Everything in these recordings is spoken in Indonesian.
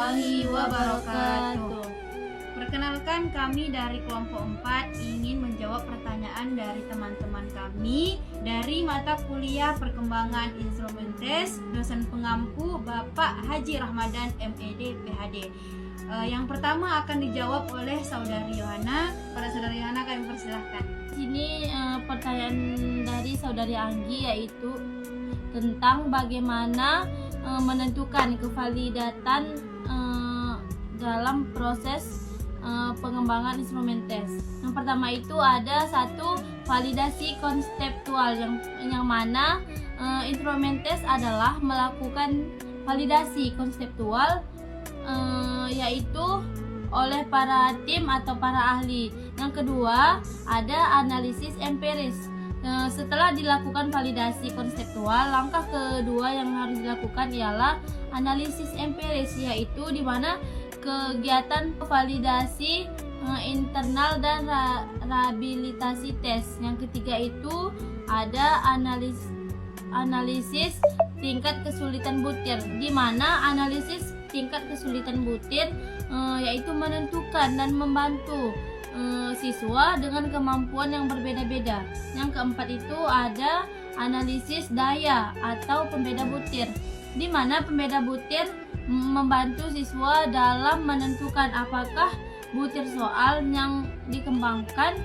warahmatullahi wabarakatuh. Perkenalkan, kami dari kelompok 4 ingin menjawab pertanyaan dari teman-teman kami dari mata kuliah Perkembangan Instrumentes, dosen pengampu Bapak Haji Ramadan MED PhD. Yang pertama akan dijawab oleh Saudari Yohana. Pada Saudari Yohana kami persilahkan. Sini pertanyaan dari Saudari Anggi, yaitu tentang bagaimana menentukan kevalidatan dalam proses pengembangan instrumen tes. Yang pertama itu ada satu validasi konseptual yang mana instrumen tes adalah melakukan validasi konseptual yaitu oleh para tim atau para ahli. Yang kedua ada analisis empiris. Setelah dilakukan validasi konseptual, langkah kedua yang harus dilakukan ialah analisis empiris, yaitu di mana kegiatan validasi internal dan rehabilitasi tes. Yang ketiga itu ada analisis tingkat kesulitan butir, di mana analisis tingkat kesulitan butir yaitu menentukan dan membantu siswa dengan kemampuan yang berbeda-beda. Yang keempat itu ada analisis daya atau pembeda butir, di mana pembeda butir membantu siswa dalam menentukan apakah butir soal yang dikembangkan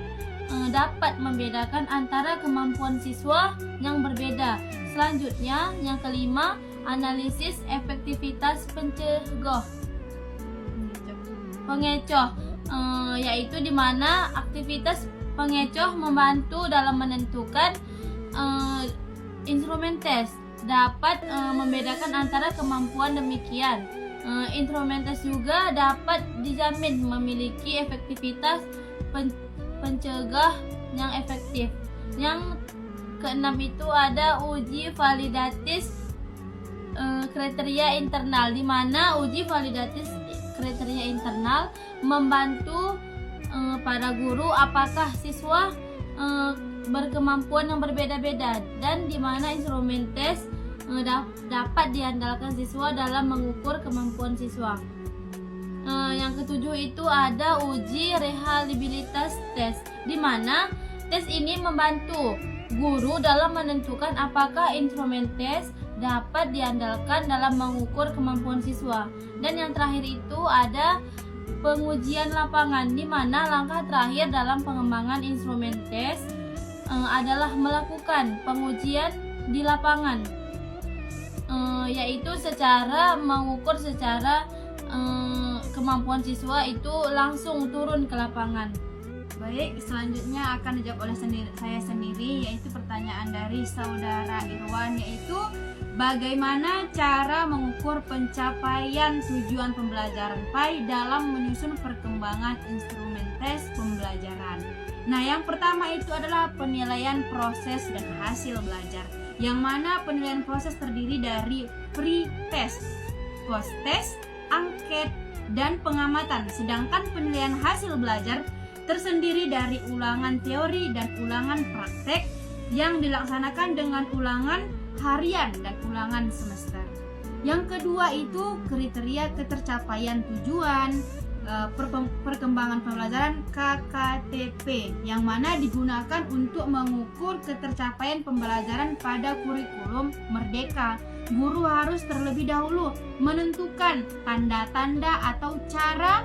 dapat membedakan antara kemampuan siswa yang berbeda. Selanjutnya, yang kelima, analisis efektivitas pengecoh, yaitu di mana aktivitas pengecoh membantu dalam menentukan instrumen tes dapat membedakan antara kemampuan demikian. Instrumen tes juga dapat dijamin memiliki efektivitas pencegah yang efektif. Yang keenam itu ada uji validatis kriteria internal, di mana uji validatis kriteria internal membantu para guru apakah siswa berkemampuan yang berbeda-beda, dan di mana instrumen tes dapat diandalkan siswa dalam mengukur kemampuan siswa. Yang ketujuh itu ada uji rehabilitas tes, di mana tes ini membantu guru dalam menentukan apakah instrumen tes dapat diandalkan dalam mengukur kemampuan siswa. Dan yang terakhir itu ada pengujian lapangan, di mana langkah terakhir dalam pengembangan instrumen tes adalah melakukan pengujian di lapangan, yaitu secara mengukur secara kemampuan siswa itu langsung turun ke lapangan. Baik, selanjutnya akan dijawab oleh saya sendiri, yaitu pertanyaan dari Saudara Irwan, yaitu bagaimana cara mengukur pencapaian tujuan pembelajaran PAI dalam menyusun perkembangan instrumen tes pembelajaran. Nah, yang pertama itu adalah penilaian proses dan hasil belajar, yang mana penilaian proses terdiri dari pre-test, post-test, angket, dan pengamatan. Sedangkan penilaian hasil belajar tersendiri dari ulangan teori dan ulangan praktek yang dilaksanakan dengan ulangan harian dan ulangan semester. Yang kedua itu kriteria ketercapaian tujuan perkembangan pembelajaran KKTP, yang mana digunakan untuk mengukur ketercapaian pembelajaran pada kurikulum Merdeka. Guru harus terlebih dahulu menentukan tanda-tanda atau cara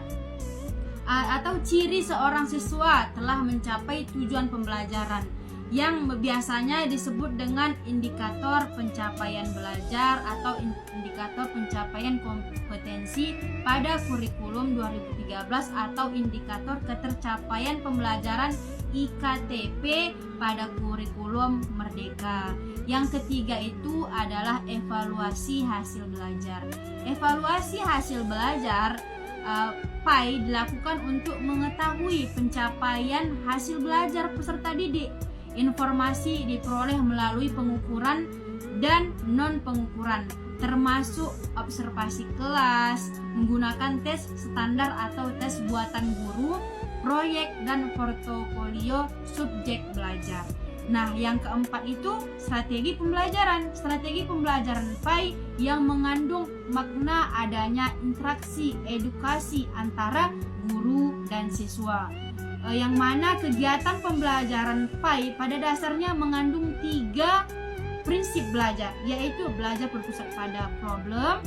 atau ciri seorang siswa telah mencapai tujuan pembelajaran, yang biasanya disebut dengan indikator pencapaian belajar atau indikator pencapaian kompetensi pada kurikulum 2013 atau indikator ketercapaian pembelajaran IKTP pada kurikulum Merdeka. Yang ketiga itu adalah evaluasi hasil belajar. Evaluasi hasil belajar PAI dilakukan untuk mengetahui pencapaian hasil belajar peserta didik. Informasi diperoleh melalui pengukuran dan non-pengukuran, termasuk observasi kelas, menggunakan tes standar atau tes buatan guru, proyek, dan portofolio subjek belajar. Nah, yang keempat itu strategi pembelajaran. Strategi pembelajaran PAI yang mengandung makna adanya interaksi edukasi antara guru dan siswa. Yang mana kegiatan pembelajaran PAI pada dasarnya mengandung 3 prinsip belajar, yaitu belajar berpusat pada problem,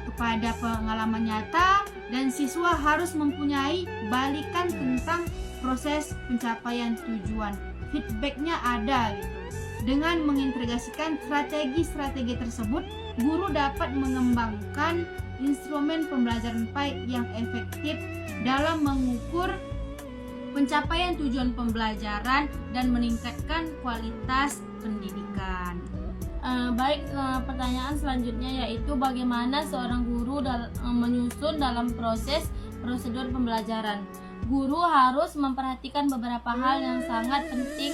kepada pengalaman nyata, dan siswa harus mempunyai balikan tentang proses pencapaian tujuan. Feedbacknya ada gitu. Dengan mengintegrasikan strategi-strategi tersebut, guru dapat mengembangkan instrumen pembelajaran PAI yang efektif dalam mengukur pencapaian tujuan pembelajaran dan meningkatkan kualitas pendidikan. Pertanyaan selanjutnya yaitu bagaimana seorang guru menyusun dalam prosedur pembelajaran. Guru harus memperhatikan beberapa hal yang sangat penting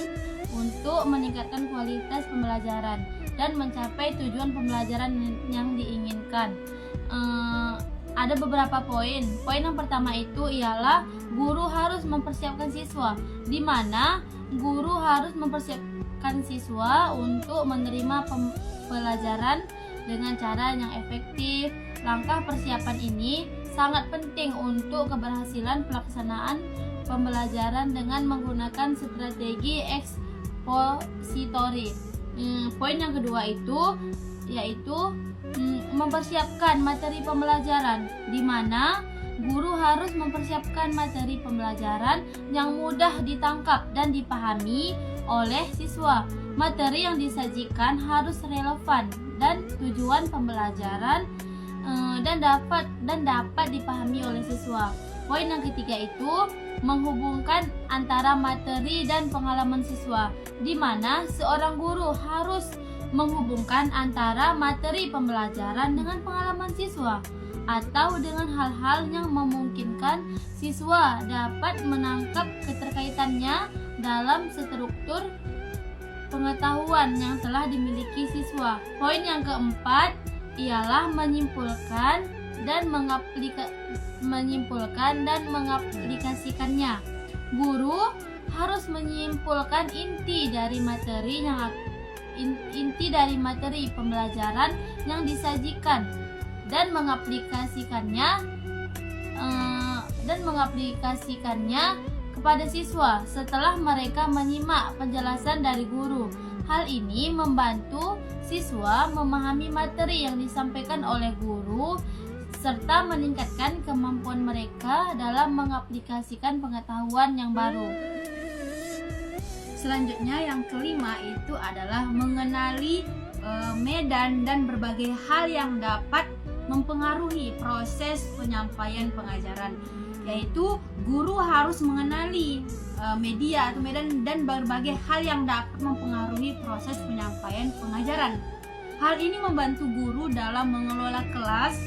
untuk meningkatkan kualitas pembelajaran dan mencapai tujuan pembelajaran yang diinginkan. Ada beberapa poin. Poin yang pertama itu ialah guru harus mempersiapkan siswa, di mana guru harus mempersiapkan siswa untuk menerima pelajaran dengan cara yang efektif. Langkah persiapan ini sangat penting untuk keberhasilan pelaksanaan pembelajaran dengan menggunakan strategi ekspositori. Poin yang kedua itu yaitu mempersiapkan materi pembelajaran, di mana guru harus mempersiapkan materi pembelajaran yang mudah ditangkap dan dipahami oleh siswa. Materi yang disajikan harus relevan dan tujuan pembelajaran dan dapat dipahami oleh siswa. Poin yang ketiga itu menghubungkan antara materi dan pengalaman siswa, di mana seorang guru harus menghubungkan antara materi pembelajaran dengan pengalaman siswa atau dengan hal-hal yang memungkinkan siswa dapat menangkap keterkaitannya dalam struktur pengetahuan yang telah dimiliki siswa. Poin yang keempat ialah menyimpulkan dan mengaplikasikannya. Guru harus menyimpulkan inti dari materi pembelajaran yang disajikan dan mengaplikasikannya kepada siswa setelah mereka menyimak penjelasan dari guru. Hal ini membantu siswa memahami materi yang disampaikan oleh guru serta meningkatkan kemampuan mereka dalam mengaplikasikan pengetahuan yang baru. Selanjutnya yang kelima itu adalah mengenali medan dan berbagai hal yang dapat mempengaruhi proses penyampaian pengajaran, yaitu guru harus mengenali media atau medan dan berbagai hal yang dapat mempengaruhi proses penyampaian pengajaran. Hal ini membantu guru dalam mengelola kelas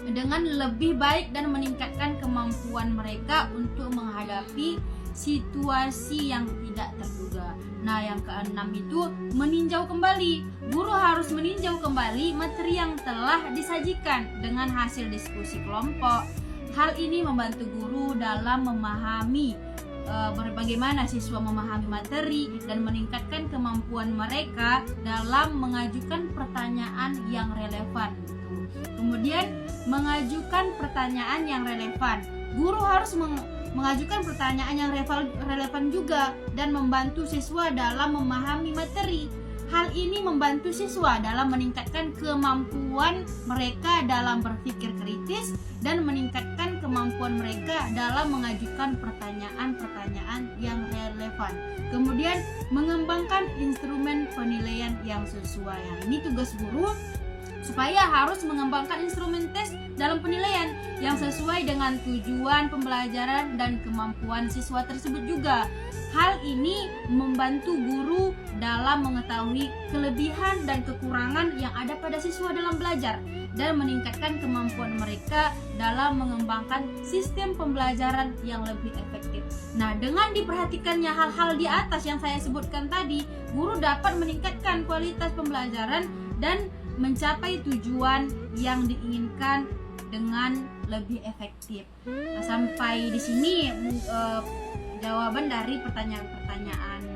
dengan lebih baik dan meningkatkan kemampuan mereka untuk menghadapi situasi yang tidak terduga. Nah, yang keenam itu meninjau kembali. Guru harus meninjau kembali materi yang telah disajikan dengan hasil diskusi kelompok. Hal ini membantu guru dalam memahami bagaimana siswa memahami materi dan meningkatkan kemampuan mereka dalam mengajukan pertanyaan yang relevan. Kemudian, mengajukan pertanyaan yang relevan. Guru harus mengajukan pertanyaan yang relevan juga dan membantu siswa dalam memahami materi. Hal ini membantu siswa dalam meningkatkan kemampuan mereka dalam berpikir kritis dan meningkatkan kemampuan mereka dalam mengajukan pertanyaan-pertanyaan yang relevan. Kemudian, mengembangkan instrumen penilaian yang sesuai. Ini tugas guru supaya harus mengembangkan instrumen tes dalam penilaian yang sesuai dengan tujuan pembelajaran dan kemampuan siswa tersebut juga. Hal ini membantu guru dalam mengetahui kelebihan dan kekurangan yang ada pada siswa dalam belajar dan meningkatkan kemampuan mereka dalam mengembangkan sistem pembelajaran yang lebih efektif. Nah, dengan diperhatikannya hal-hal di atas yang saya sebutkan tadi, guru dapat meningkatkan kualitas pembelajaran dan mencapai tujuan yang diinginkan dengan lebih efektif. Nah, sampai di sini jawaban dari pertanyaan-pertanyaan